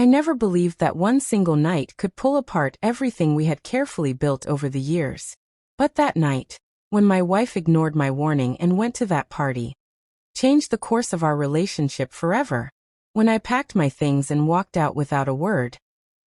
never believed that one single night could pull apart everything we had carefully built over the years. But that night, when my wife ignored my warning and went to that party, changed the course of our relationship forever. When I packed my things and walked out without a word,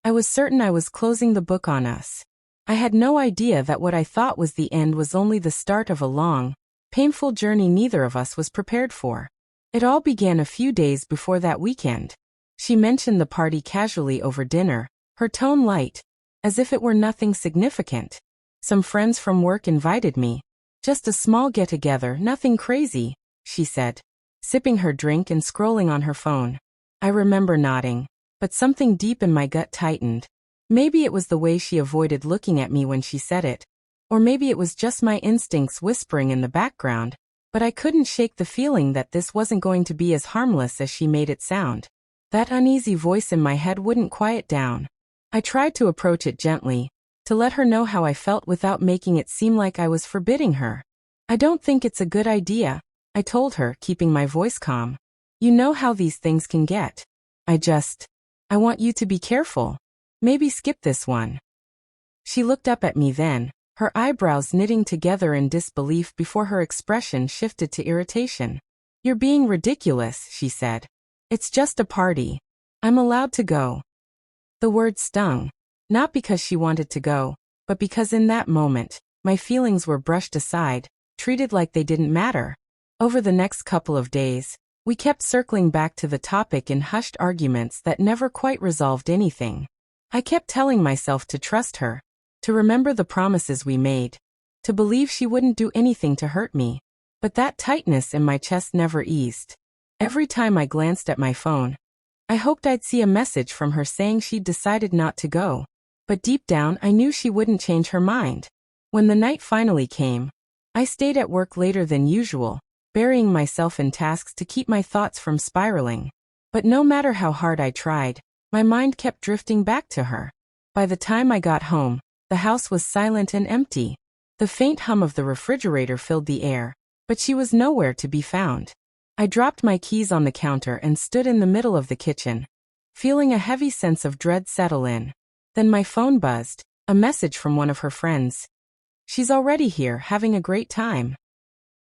I was certain I was closing the book on us. I had no idea that what I thought was the end was only the start of a long, painful journey neither of us was prepared for. It all began a few days before that weekend. She mentioned the party casually over dinner, her tone light, as if it were nothing significant. Some friends from work invited me. Just a small get-together, nothing crazy, she said, sipping her drink and scrolling on her phone. I remember nodding, but something deep in my gut tightened. Maybe it was the way she avoided looking at me when she said it, or maybe it was just my instincts whispering in the background, but I couldn't shake the feeling that this wasn't going to be as harmless as she made it sound. That uneasy voice in my head wouldn't quiet down. I tried to approach it gently, to let her know how I felt without making it seem like I was forbidding her. I don't think it's a good idea, I told her, keeping my voice calm. You know how these things can get. I want you to be careful. Maybe skip this one. She looked up at me then, her eyebrows knitting together in disbelief before her expression shifted to irritation. You're being ridiculous, she said. It's just a party. I'm allowed to go. The word stung, not because she wanted to go, but because in that moment, my feelings were brushed aside, treated like they didn't matter. Over the next couple of days, we kept circling back to the topic in hushed arguments that never quite resolved anything. I kept telling myself to trust her, to remember the promises we made, to believe she wouldn't do anything to hurt me. But that tightness in my chest never eased. Every time I glanced at my phone, I hoped I'd see a message from her saying she'd decided not to go. But deep down, I knew she wouldn't change her mind. When the night finally came, I stayed at work later than usual, burying myself in tasks to keep my thoughts from spiraling. But no matter how hard I tried, my mind kept drifting back to her. By the time I got home, the house was silent and empty. The faint hum of the refrigerator filled the air, but she was nowhere to be found. I dropped my keys on the counter and stood in the middle of the kitchen, feeling a heavy sense of dread settle in. Then my phone buzzed, a message from one of her friends. She's already here, having a great time.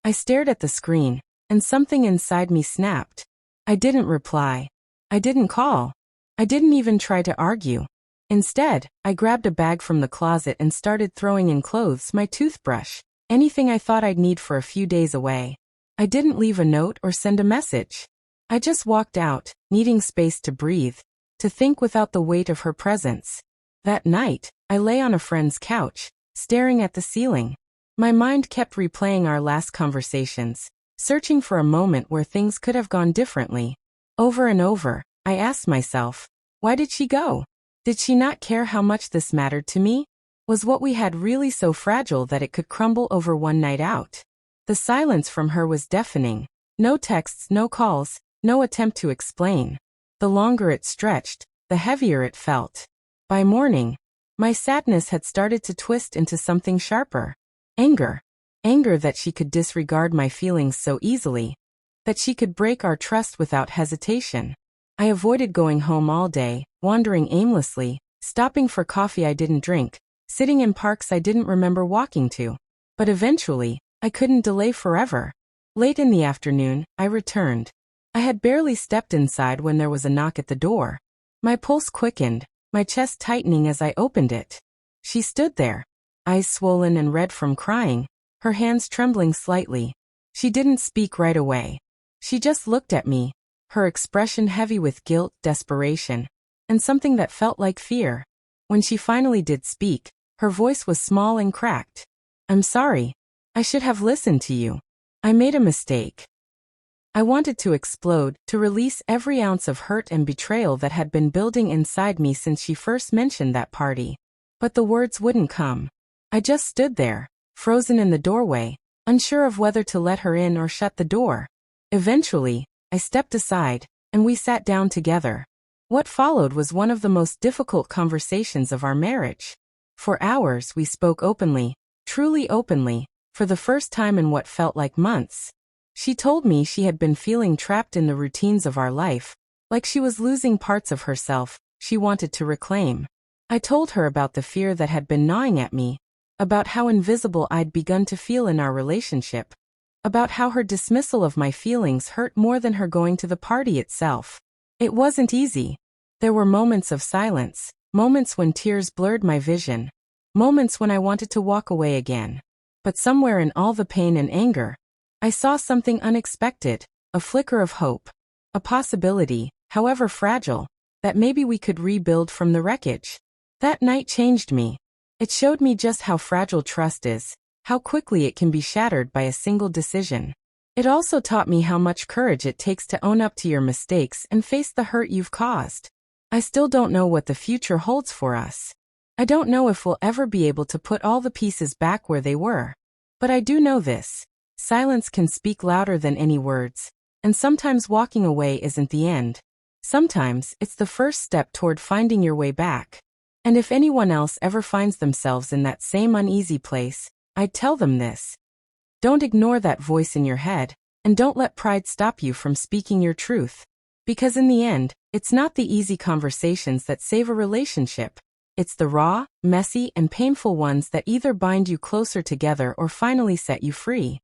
I stared at the screen, and something inside me snapped. I didn't reply. I didn't call. I didn't even try to argue. Instead, I grabbed a bag from the closet and started throwing in clothes, my toothbrush, anything I thought I'd need for a few days away. I didn't leave a note or send a message. I just walked out, needing space to breathe, to think without the weight of her presence. That night, I lay on a friend's couch, staring at the ceiling. My mind kept replaying our last conversations, searching for a moment where things could have gone differently. Over and over, I asked myself, why did she go? Did she not care how much this mattered to me? Was what we had really so fragile that it could crumble over one night out? The silence from her was deafening. No texts, no calls, no attempt to explain. The longer it stretched, the heavier it felt. By morning, my sadness had started to twist into something sharper. Anger. Anger that she could disregard my feelings so easily. That she could break our trust without hesitation. I avoided going home all day, wandering aimlessly, stopping for coffee I didn't drink, sitting in parks I didn't remember walking to. But eventually, I couldn't delay forever. Late in the afternoon, I returned. I had barely stepped inside when there was a knock at the door. My pulse quickened, my chest tightening as I opened it. She stood there, eyes swollen and red from crying, her hands trembling slightly. She didn't speak right away. She just looked at me, her expression heavy with guilt, desperation, and something that felt like fear. When she finally did speak, her voice was small and cracked. I'm sorry. I should have listened to you. I made a mistake. I wanted to explode, to release every ounce of hurt and betrayal that had been building inside me since she first mentioned that party. But the words wouldn't come. I just stood there, frozen in the doorway, unsure of whether to let her in or shut the door. Eventually, I stepped aside, and we sat down together. What followed was one of the most difficult conversations of our marriage. For hours we spoke openly, truly openly, for the first time in what felt like months. She told me she had been feeling trapped in the routines of our life, like she was losing parts of herself, she wanted to reclaim. I told her about the fear that had been gnawing at me, about how invisible I'd begun to feel in our relationship, about how her dismissal of my feelings hurt more than her going to the party itself. It wasn't easy. There were moments of silence, moments when tears blurred my vision, moments when I wanted to walk away again. But somewhere in all the pain and anger, I saw something unexpected, a flicker of hope, a possibility, however fragile, that maybe we could rebuild from the wreckage. That night changed me. It showed me just how fragile trust is, how quickly it can be shattered by a single decision. It also taught me how much courage it takes to own up to your mistakes and face the hurt you've caused. I still don't know what the future holds for us. I don't know if we'll ever be able to put all the pieces back where they were. But I do know this. Silence can speak louder than any words, and sometimes walking away isn't the end. Sometimes it's the first step toward finding your way back. And if anyone else ever finds themselves in that same uneasy place, I'd tell them this. Don't ignore that voice in your head, and don't let pride stop you from speaking your truth. Because in the end, it's not the easy conversations that save a relationship. It's the raw, messy, and painful ones that either bind you closer together or finally set you free.